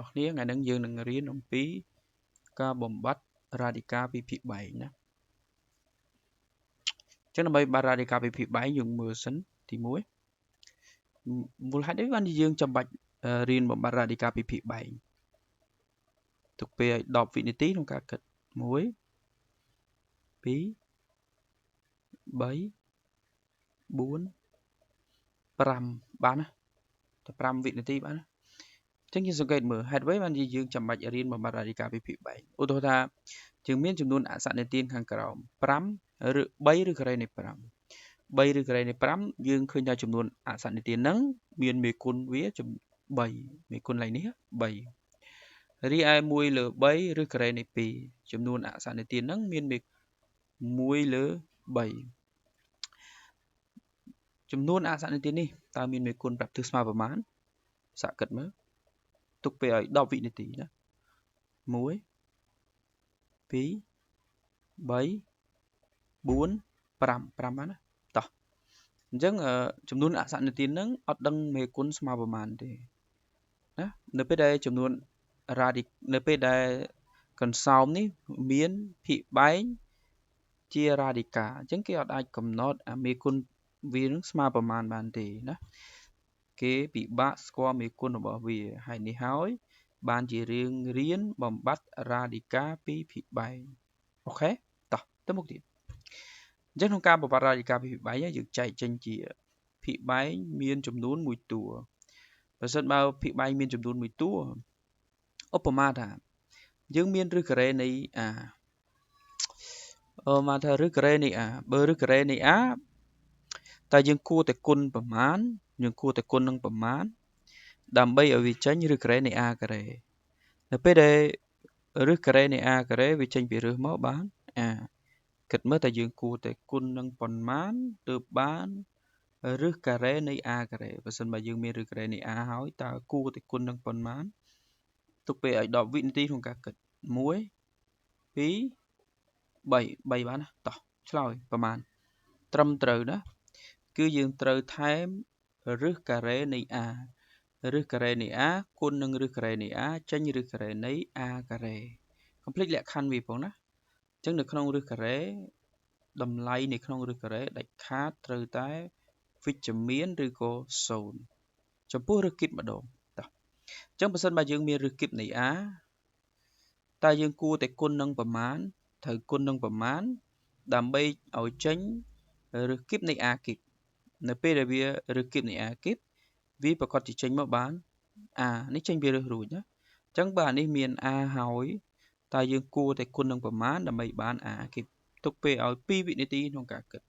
nó này ngày nắng dương đừng riêng ông pí ca bom bắt radical bị phị bảy nhá chứ nó bay ba radical bị phị bảy dùng mưa sấn thì muối một hai đấy anh dương chăm bạch riêng bom bắt radical bị phị bảy thực về đọc vị tí trong cả cật muối pí bảy bốn pram bán á pram vị tí bán chẳng như sự kiện mở hai với anh dương chăm bạch riêng bom bắt radical bị phị bảy ô tô ta chứng minhจำนวนอสัตว์ในตีนខាងក្រោម5ឬ3ឬក្រៅនៃ5 3ឬក្រៅនៃ5យើងឃើញថាចំនួនអសន្និទានហ្នឹងមានមេគុណវា3មេគុណឡើងនេះ3រីឯ1លើ3ឬក្រៅនៃ2ចំនួនអសន្និទានហ្នឹងមានមេ1លើ3ចំនួនអសន្និទាននេះតើមានមេគុណប្រាប់ទិសស្មើប្រមាណសាកគិតមើលទុកពេលឲ្យ10វិនាទីណា1 2 3 4 5បានណាតោះអញ្ចឹងចំនួនអសន្និទានហ្នឹងអត់ដឹងមេគុណស្មើប្រមាណទេណានៅពេលដែលចំនួននៅពេលដែលកន្សោមនេះមានភិបែងជា radical អញ្ចឹងគេអត់អាចកំណត់អាមេគុណវានឹងស្មើប្រមាណបានទេណាគេពិបាកស្គាល់មេគុណរបស់វាហើយនេះហើយបានជារឿងរៀនបំបត្តិ radical ពីភិបែងអូខេតោះទៅមុខទៀតអញ្ចឹងក្នុងការបំបត្តិ radical ពីភិបែងយើងចែកចេញជាភិបែងមានចំនួន1តួបើសិនបើភិបែងមានចំនួន1តួឧបមាថាយើងមានឫសការ៉េនៃមកថាឫសការ៉េនៃបើឫសការ៉េនៃតែយើងគួរតែគុណប្រមាណយើងគួរតែគុណនឹងប្រមាណដើម្បីឲ្យវាចេញឫសការ៉េនៃការ៉េនៅពេលដែលឫសការ៉េនៃការ៉េវាចេញពីឫសមកបានគិតមើលតែយើងគួរតែគុណនឹងប៉ុន្មានទើបបានឫសការ៉េនៃការ៉េបើសិនបើយើងមានឫសការ៉េនៃហើយតើគួរតែគុណនឹងប៉ុន្មានទុកពេលឲ្យ10វិនាទីក្នុងការគិត1 2 3បានណាតោះឆ្លើយប្រមាណត្រឹមត្រូវណាគឺយើងត្រូវថែមឫសការ៉េនៃឫសការ៉េនៃគុណនឹងឫសការ៉េនៃចេញឫសការ៉េនៃការ៉េកុំភ្លេចលក្ខខណ្ឌវាផងណាអញ្ចឹងនៅក្នុងឫសការ៉េតម្លៃនៅក្នុងឫសការ៉េដាច់ខាតត្រូវតែវិជ្ជមានឬក៏0ចំពោះឫសគីបម្ដងតោះអញ្ចឹងបើសិនបើយើងមានឫសគីបនៃតើយើងគួរតែគុណនឹងប្រមាណត្រូវគុណនឹងប្រមាណដើម្បីឲ្យចេញឫសគីបនៃគីបនៅពេលដែលវាឫសគីបនៃគីបវាប្រកាសជាចេញមកបាននេះចេញពីឫសរួចណាអញ្ចឹងបើនេះមានហើយតើយើងគួរតែគុណនឹងប្រមាណដើម្បីបានគីបទុកពេលឲ្យ2វិនាទីក្នុងការគិត1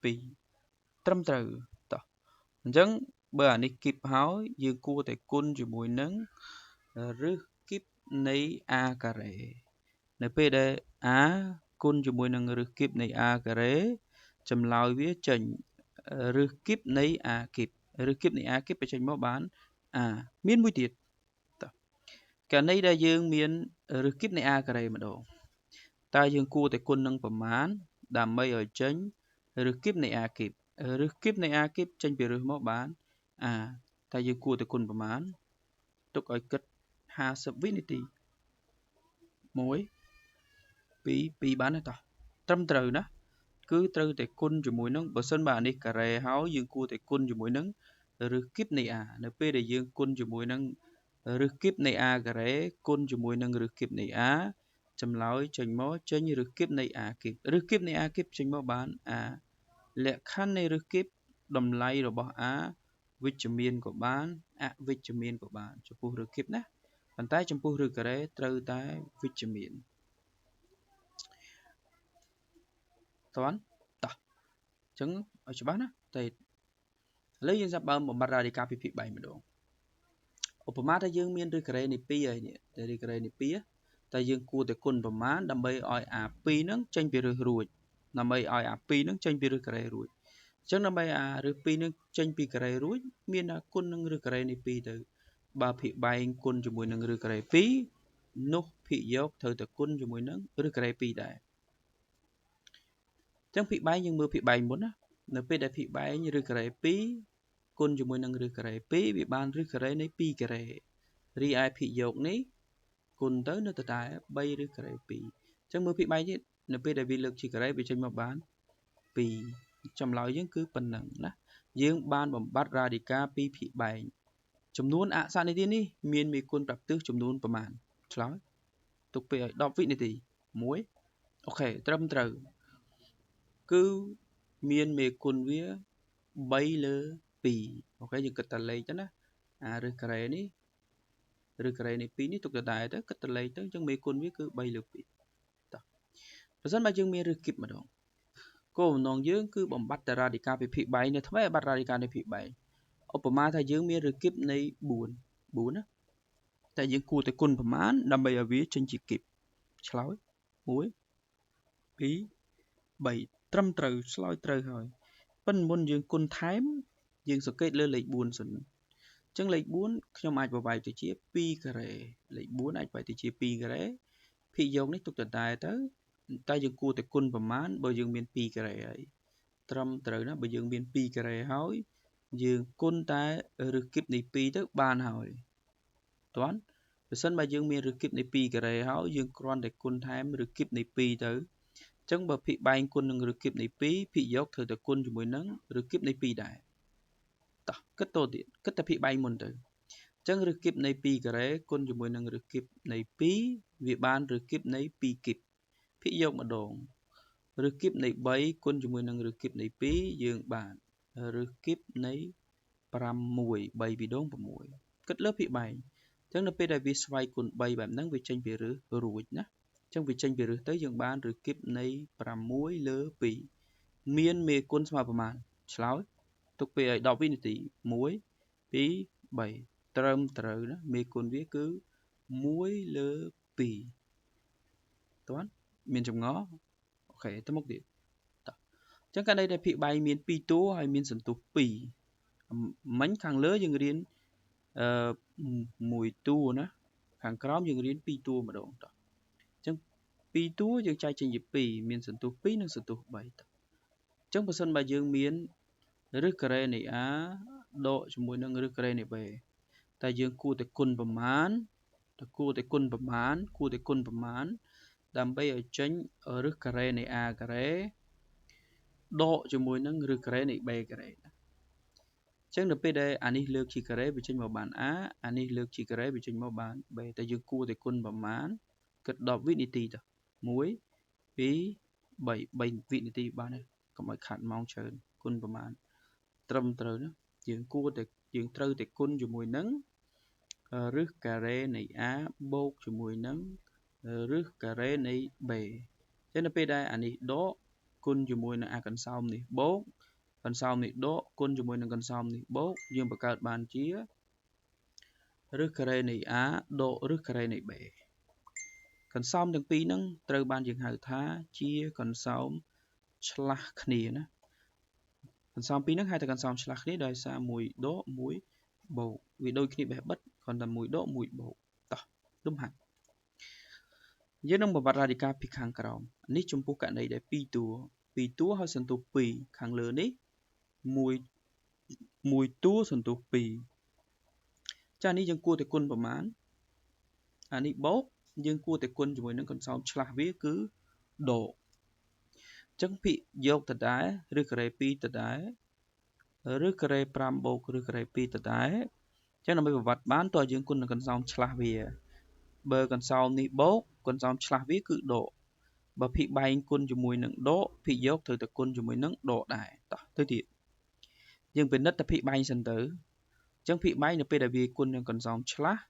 2ត្រឹមត្រូវតោះអញ្ចឹងបើនេះគីបហើយយើងគួរតែគុណជាមួយនឹងឫសគីបនៃការ៉េនៅពេលដែលគុណជាមួយនឹងឫសគីបនៃការ៉េចម្លើយវាចេញឫសគីបនៃគីបឫសគីបនៃគីបបញ្ចេញមកបានមានមួយទៀតតោះករណីដែលយើងមានឫសគីបនៃការ៉េម្ដងតើយើងគួរតែគុណនឹងប្រមាណដើម្បីឲ្យចេញឫសគីបនៃគីបឫសគីបនៃគីបចេញពីឫសមកបានតើយើងគួរតែគុណប្រមាណទុកឲ្យគិត50វិនាទី1 2បានទេតោះត្រឹមត្រូវណាគឺត្រូវតែគុណជាមួយនឹងបើសិនបើនេះការ៉េហើយយើងគួរតែគុណជាមួយនឹងឫសគីបនៃនៅពេលដែលយើងគុណជាមួយនឹងឫសគីបនៃការ៉េគុណជាមួយនឹងឫសគីបនៃចម្លើយចេញមកចេញឫសគីបនៃគីបឫសគីបនៃគីបចេញមកបានលក្ខខណ្ឌនៃឫសគីបតម្លៃរបស់វិជ្ជមានក៏បានអវិជ្ជមានក៏បានចំពោះឫសគីបណាប៉ុន្តែចំពោះឫសការ៉េត្រូវតែវិជ្ជមានតោះអញ្ចឹងឲ្យច្បាស់ណាតែឥឡូវយើងចាប់បំបត្តិ radical ពីភិបែងម្ដងឧបមាថាយើងមានឫសការ៉េនៃ2ហើយនេះតែឫសការ៉េនៃ2តែយើងគួរតែគុណប្រមាណដើម្បីឲ្យ2ហ្នឹងចេញពីឫសរួចដើម្បីឲ្យ2ហ្នឹងចេញពីឫសការ៉េរួចអញ្ចឹងដើម្បីឫស2ហ្នឹងចេញពីការ៉េរួចមានគុណនឹងឫសការ៉េនៃ2ទៅបើភិបែងគុណជាមួយនឹងឫសការ៉េ2នោះភិយកត្រូវតែគុណជាមួយនឹងឫសការ៉េ2ដែរអញ្ចឹងភិបែងយើងមើលភិបែងមុនណានៅពេលដែលភិបែងឫសការ៉េ គុណជាមួយនឹងរឹសការ៉េ2វាបានរឹសការ៉េនៃ2ការ៉េរីឯភាគយកនេះគុណទៅនៅតែ3រឹសការ៉េ2អញ្ចឹងមើលភាគបែកទៀតនៅពេលដែលវាលើកជាការ៉េវាចេញមកបាន2ចម្លើយយើងគឺប៉ុណ្ណឹងណាយើងបានបំបត្តិរ៉ាឌីកាពីភាគបែកចំនួនអក្សរនិទាននេះមានមេគុណប្រាប់ទិសចំនួនប្រមាណឆ្លើយទុកពេលឲ្យ10វិនាទី1អូខេត្រឹមត្រូវគឺមានមេគុណវា3លើ2អូខេយើងគិតតែលេខទៅណាអារឹសការ៉េនេះរឹសការ៉េនៃ2នេះទុកទៅដែរទៅគិតតែលេខទៅអញ្ចឹងមេគុណវាគឺ3លើ2តោះបើសិនបើយើងមានរឹសគីបម្ដងគោលបំណងយើងគឺបំបត្តិតែរ៉ាឌីកាពីភាគបែកនៅថ្មីឲ្យបាត់រ៉ាឌីកានៃភាគបែកឧបមាថាយើងមានរឹសគីបនៃ4ណាតែយើងគួរតែគុណប្រមាណដើម្បីឲ្យវាចេញជាគីបឆ្លើយ1 2 3ត្រឹមត្រូវឆ្លើយត្រូវហើយប៉ុន្តែមុនយើងគុណថែមយើងសង្កេតលើលេខ4សិនអញ្ចឹងលេខ4ខ្ញុំអាចបបែកទៅជា2ការ៉េលេខ4អាចបែកទៅជា2ការ៉េភាគយកនេះទុកទៅដែរទៅតែយើងគួរតែគុណប្រមាណបើយើងមាន2ការ៉េហើយត្រឹមត្រូវណាបើយើងមាន2ការ៉េហើយយើងគុណតែរឹសគីបនៃ2ទៅបានហើយតាន់បើសិនបើយើងមានរឹសគីបនៃ2ការ៉េហើយយើងគ្រាន់តែគុណថែមរឹសគីបនៃ2ទៅអញ្ចឹងបើភាគបែកគុណនឹងរឹសគីបនៃ2ភាគយកត្រូវតែគុណជាមួយនឹងរឹសគីបនៃ2ដែរតោះគិតតទៀតគិតតែភាគបែកមុនទៅអញ្ចឹងរឹសគីបនៃ2ការ៉េគុណជាមួយនឹងរឹសគីបនៃ2វាបានរឹសគីបនៃ2គីបភាគយកម្ដងរឹសគីបនៃ3គុណជាមួយនឹងរឹសគីបនៃ2យើងបានរឹសគីបនៃ6 3ពីដង6គិតលើភាគបែកអញ្ចឹងនៅពេលដែលវាស្វ័យគុណ3បែបហ្នឹងវាចេញពីរឹសរួចណាអញ្ចឹងវាចេញពីរឹសទៅយើងបានរឹសគីបនៃ6លើ2មានមេគុណស្មើប្រមាណឆ្លើយទុកពេលឲ្យ10វិនាទី1 2 3ត្រឹមត្រូវណាមេគុណវាគឺ1លើ2តាន់មានចម្ងល់អូខេទៅមុខទៀតតោះអញ្ចឹងករណីដែលភាគបែកមាន2តួហើយមានសន្ទុះ2មិញខាងលើយើងរៀន1តួណាខាងក្រោមយើងរៀន2តួម្ដងតោះអញ្ចឹង2តួយើងចែកចេញជា2មានសន្ទុះ2និងសន្ទុះ3តោះអញ្ចឹងបើសិនបើយើងមានរឹសការ៉េនៃ A ដកជាមួយនឹងរឹសការ៉េនៃ B តែយើងគួរតែគុណប្រមាណដើម្បីឲ្យចេញរឹសការ៉េនៃ A ការ៉េដកជាមួយនឹងរឹសការ៉េនៃ B ការ៉េអញ្ចឹងនៅពេលដែលអានេះលើកជាការ៉េវាចេញមកបាន A អានេះលើកជាការ៉េវាចេញមកបាន B តែយើងគួរតែគុណប្រមាណគិត10វិនាទីទៅ1 2 3វិនាទីបានហើយកុំឲ្យខាត់ម៉ោងច្រើនគុណប្រមាណត្រឹមត្រូវណាយើងត្រូវតែគុណជាមួយនឹងរឹសការ៉េនៃ A បូកជាមួយនឹងរឹសការ៉េនៃ B អញ្ចឹងនៅពេលដែលអានេះដកគុណជាមួយនឹងអាកន្សោមនេះបូកកន្សោមនេះដកគុណជាមួយនឹងកន្សោមនេះបូកយើងបង្កើតបានជារឹសការ៉េនៃ A ដករឹសការ៉េនៃ B កន្សោមទាំងពីរហ្នឹងត្រូវបានយើងហៅថាជាកន្សោមឆ្លាស់គ្នាណាកន្សោមពីរហ្នឹងហៅថាកន្សោមឆ្លាស់គ្នាដោយសារមួយដកមួយបូកវាដូចគ្នាបេះបិទគ្រាន់តែមួយដកមួយបូកតោះលំហាត់យើងនឹងបំបត្តិរ៉ាឌីកាពីខាងក្រោមនេះចំពោះករណីដែល2តួហើយសន្ទុះ2ខាងលើនេះ1តួសន្ទុះ2ចានេះយើងគួរតែគុណប្រមាណអានេះបូកយើងគួរតែគុណជាមួយនឹងកន្សោមឆ្លាស់វាគឺដកអញ្ចឹងភាគយកទៅដែររឹសការ៉េ2ទៅដែររឹសការ៉េ5បូករឹសការ៉េ2ទៅដែរអញ្ចឹងដើម្បីបំបត្តិបានតើយើងគុណនឹងកន្សោមឆ្លាស់វាបើកន្សោមនេះបូកកន្សោមឆ្លាស់វាគឺដកបើភាគបែកគុណជាមួយនឹងដកភាគយកត្រូវតែគុណជាមួយនឹងដកដែរតោះទៅទៀតយើងពិនិត្យតែភាគបែកសិនទៅអញ្ចឹងភាគបែកនៅពេលដែលវាគុណនឹងកន្សោមឆ្លាស់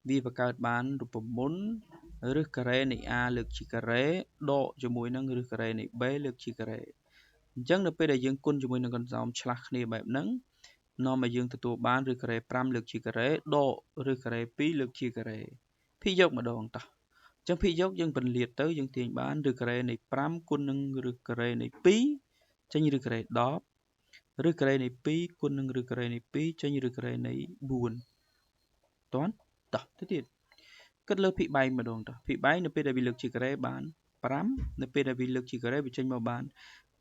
វាបង្កើតបានរូបមន្តរឹសការ៉េនៃ A លើកជាការ៉េដកជាមួយនឹងរឹសការ៉េនៃ B លើកជាការ៉េអញ្ចឹងនៅពេលដែលយើងគុណជាមួយនឹងកន្សោមឆ្លាស់គ្នាបែបហ្នឹងនាំឲ្យយើងទទួលបានរឹសការ៉េ5លើកជាការ៉េដករឹសការ៉េ2លើកជាការ៉េភាគយកម្ដងតោះអញ្ចឹងភាគយកយើងបន្លាតទៅយើងទាញបានរឹសការ៉េនៃ5គុណនឹងរឹសការ៉េនៃ2ចេញរឹសការ៉េ10រឹសការ៉េនៃ2គុណនឹងរឹសការ៉េនៃ2ចេញរឹសការ៉េនៃ4តាន់តោះទៅទៀតគិតលើភាគបែកម្ដងតោះភាគបែកនៅពេលដែលវាលើកជាការ៉េបាន5នៅពេលដែលវាលើកជាការ៉េវាចេញមកបាន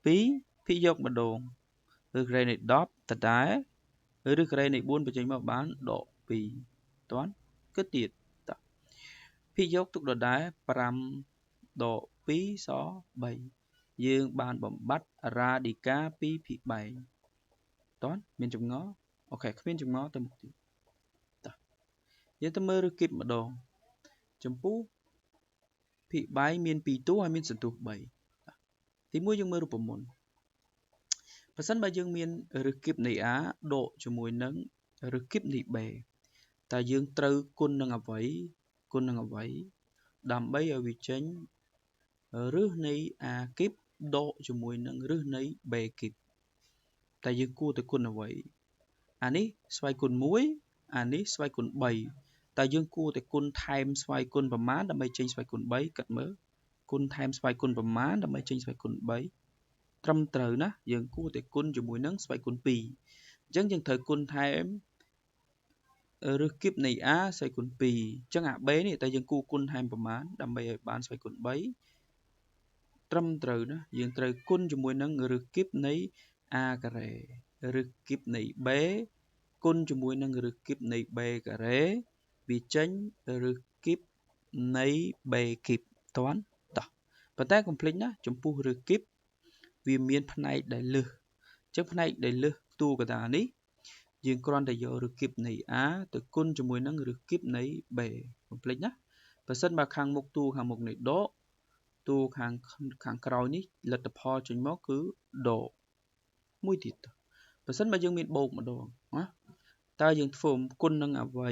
2ភាគយកម្ដងរឹសការ៉េនៃ10ដដែល ឬការ៉េនៃ4បញ្ចេញមកបានដក2តាន់គិតទៀតតោះភាគយកទុកដដែល5ដក2សល់3យើងបានបំបត្តិរ៉ាឌីកាពីភាគបែងតាន់មានចម្ងល់អូខេគ្មានចម្ងល់ទៅមុខទៀតតោះយើងទៅមើលឬគីបម្ដងចំពោះភាគបែងមាន2តួហើយមានសន្ទុះ3ទី1យើងមើលរូបមន្តបើសិនបើយើងមានឬគីបនៃ A ដកជាមួយនឹងឬគីបនៃ B តើយើងត្រូវគុណនឹងអ្វីដើម្បីឲ្យវាចេញរឹសនៃ A គីបដកជាមួយនឹងរឹសនៃ B គីបតែយើងគួរតែគុណអ្វីអានេះស្វ័យគុណ1អានេះស្វ័យគុណ3តើយើងគួរតែគុណថែមស្វ័យគុណប្រមាណដើម្បីចេញស្វ័យគុណ3គិតមើលគុណថែមស្វ័យគុណប្រមាណដើម្បីចេញស្វ័យគុណ3ត្រឹមត្រូវណាយើងគួរតែគុណជាមួយនឹងស្វ័យគុណ2អញ្ចឹងយើងត្រូវគុណថែមឬគីបនៃ A ស្វ័យគុណ2អញ្ចឹងអា B នេះតែយើងគួរគុណថែមប្រមាណដើម្បីឲ្យបានស្វ័យគុណ3ត្រឹមត្រូវណាយើងត្រូវគុណជាមួយនឹងឬគីបនៃ A ការ៉េឬគីបនៃ B គុណជាមួយនឹងឬគីបនៃ B ការ៉េវាចេញឬគីបនៃ B គីបតាន់តោះប៉ុន្តែកុំភ្លេចណាចំពោះឬគីបវាមានផ្នែកដែលលើសអញ្ចឹងផ្នែកដែលលើសតួកតានេះយើងគ្រាន់តែយកឬគីបនៃ A ទៅគុណជាមួយនឹងឬគីបនៃ B កុំភ្លេចណាបើសិនបើខាងមុខតួខាងមុខនេះដកតួខាងក្រោយនេះលទ្ធផលចេញមកគឺដកមួយទៀតបើសិនបើយើងមានបូកម្ដងណាតើយើងធ្វើគុណនឹងអ្វី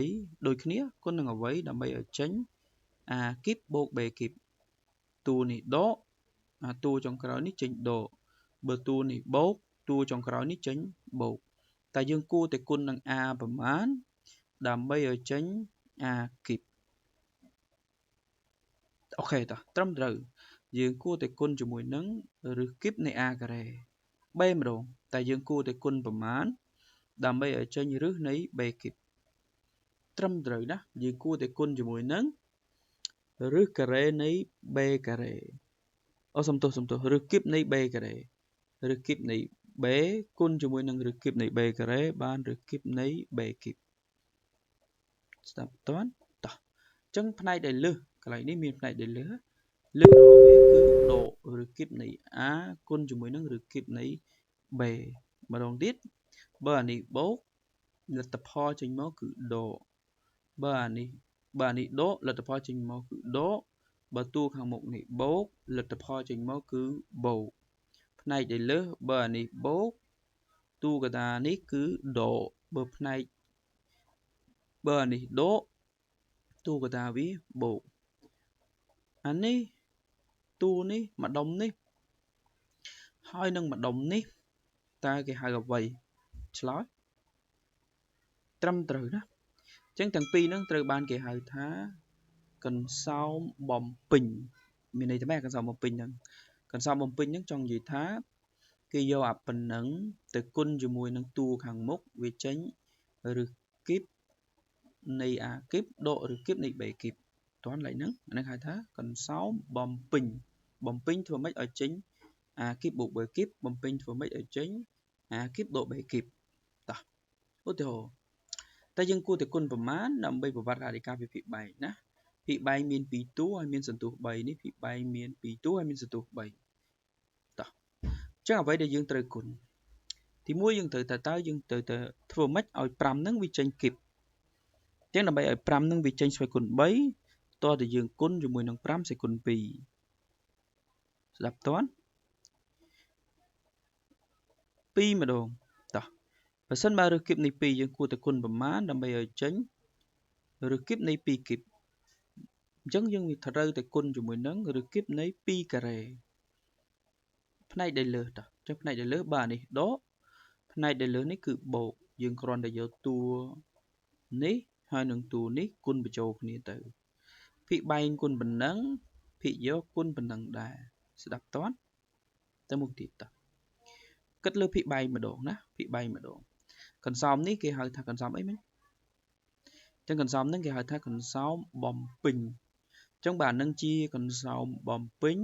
ដូចគ្នាគុណនឹងអ្វីដើម្បីឲ្យចេញ A គីបបូក B គីបតួនេះដកតួចុងក្រោយនេះចេញដកបើតួនេះបូកតួចុងក្រោយនេះចេញបូកតែយើងគួរតែគុណនឹង A ប្រមាណដើម្បីឲ្យចេញ A គីបអូខេតោះត្រឹមត្រូវយើងគួរតែគុណជាមួយនឹងឬគីបនៃ A ការ៉េ B ម្ដងតែយើងគួរតែគុណប្រមាណដើម្បីឲ្យចេញរឹសនៃ B គីបត្រឹមត្រូវណាយើងគួរតែគុណជាមួយនឹងរឹសការ៉េនៃ B ការ៉េអូសំទោសឬគីបនៃ B ការ៉េឬគីបនៃ B គុណជាមួយនឹងឬគីបនៃ B ការ៉េបានឬគីបនៃ B គីបស្ដាប់តើតោះអញ្ចឹងផ្នែកដែលលើសកន្លែងនេះមានផ្នែកដែលលើសរបស់វាគឺដកឬគីបនៃ A គុណជាមួយនឹងឬគីបនៃ B ម្ដងទៀតបើអានេះបូកលទ្ធផលចេញមកគឺដកបើអានេះដកលទ្ធផលចេញមកគឺដកបើតួខាងមុខនេះបូកលទ្ធផលចេញមកគឺបូកផ្នែកដែលលើសបើអានេះបូកតួកតានេះគឺដកបើអានេះដកតួកតាវាបូកអានេះតួនេះម្ដុំនេះហើយនឹងម្ដុំនេះតើគេហៅអ្វីឆ្លើយត្រឹមត្រូវណាអញ្ចឹងទាំងពីរហ្នឹងត្រូវបានគេហៅថាកន្សោមបំពេញមានន័យថាម៉េចកន្សោមបំពេញហ្នឹងកន្សោមបំពេញហ្នឹងចង់និយាយថាគេយកអាប៉ុណ្ណឹងទៅគុណជាមួយនឹងតួខាងមុខវាចេញឬគីបនៃ A គីបដកឬគីបនៃ B គីបតោះឡើយហ្នឹងអានេះហៅថាកន្សោមបំពេញធ្វើម៉េចឲ្យចេញ A គីបបូក B គីបបំពេញធ្វើម៉េចឲ្យចេញ A គីបដក B គីបតោះឧទាហរណ៍តែយើងគួរតែគុណប្រមាណដើម្បីប្រវត្តិរ៉ាឌីកាពីភាគបែងណាភាគបែងមាន2តួហើយមានសន្ទុះ3នេះភាគបែងមាន2តួហើយមានសន្ទុះ3តោះអញ្ចឹងអ្វីដែលយើងត្រូវគុណទី1យើងត្រូវតើយើងត្រូវតែធ្វើម៉េចឲ្យ5ហ្នឹងវាចេញគីបអញ្ចឹងដើម្បីឲ្យ5ហ្នឹងវាចេញស្វ័យគុណ3តោះតែយើងគុណជាមួយនឹង5សេគុណ2ស្ដាប់តើ2ម្ដងតោះបើសិនបើរើសគីបនៃ2យើងគួរតែគុណប្រមាណដើម្បីឲ្យចេញឬគីបនៃ2គីបអញ្ចឹងយើងវាត្រូវតែគុណជាមួយនឹងឬគីបនៃ2ការ៉េផ្នែកដែលលើសតោះអញ្ចឹងផ្នែកដែលលើសបើអានេះដកផ្នែកដែលលើសនេះគឺបូកយើងគ្រាន់តែយកតួនេះហើយនឹងតួនេះគុណបញ្ចូលគ្នាទៅភាគបែងគុណប៉ុណ្ណឹងភាគយកគុណប៉ុណ្ណឹងដែរស្ដាប់តើទៅមុខទៀតតោះគិតលើភាគបែងម្ដងណាភាគបែងម្ដងកន្សោមនេះគេហៅថាកន្សោមអីមិញអញ្ចឹងកន្សោមហ្នឹងគេហៅថាកន្សោមបំពេញអញ្ចឹងបាទនឹងជាកន្សោមបំពេញ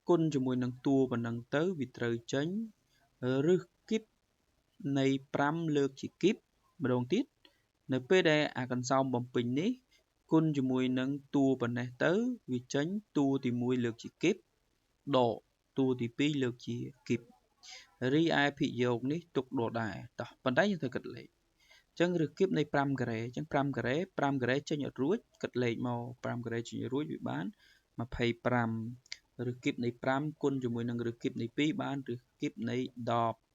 គុណជាមួយនឹងតួប៉ុណ្ណឹងទៅវាត្រូវចេញឬគីប នៃ5លើកជាគីបម្ដងទៀតនៅពេលដែលអាកន្សោមបំពេញនេះគុណជាមួយនឹងតួប៉ុណ្ណេះទៅវាចេញតួទី1លើកជាគីបដកតួទី2លើកជាគីបរីឯភិយោគនេះទុកដដែលតោះប៉ុន្តែយើងត្រូវគិតលេខអញ្ចឹងឬគីបនៃ5ការ៉េអញ្ចឹង5ការ៉េចេញអត់រួចគិតលេខមក5ការ៉េចេញរួចវាបាន25ឬគីបនៃ5គុណជាមួយនឹងឬគីបនៃ2បានឬគីបនៃ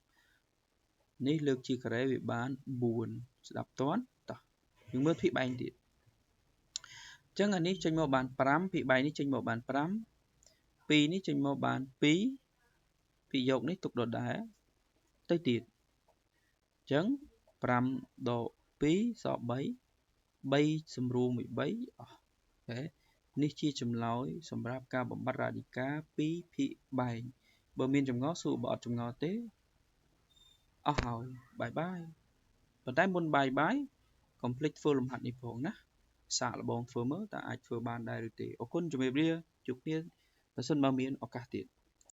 10នេះលើកជាការ៉េវាបាន4ស្ដាប់តន់តោះយើងមើលភាគបែងទៀតអញ្ចឹងអានេះចេញមកបាន5ភាគបែងនេះចេញមកបាន5 2នេះចេញមកបាន2ភាគយកនេះទុកដដែលទៅទៀតអញ្ចឹង5ដក2សល់3សម្រួលមួយ3អស់អូខេនេះជាចម្លើយសម្រាប់ការបំបត្តិរ៉ាឌីកាល់ពីភាគបែងបើមានចម្ងល់សួរបើអត់ចម្ងល់ទេអស់ហើយបាយបាយប៉ុន្តែមុនបាយបាយកុំភ្លេចធ្វើលំហាត់នេះផងណាសាកល្បងធ្វើមើលតើអាចធ្វើបានដែរឬទេអរគុណជំរាបលាជួបគ្នាបើសិនបើមានឱកាសទៀត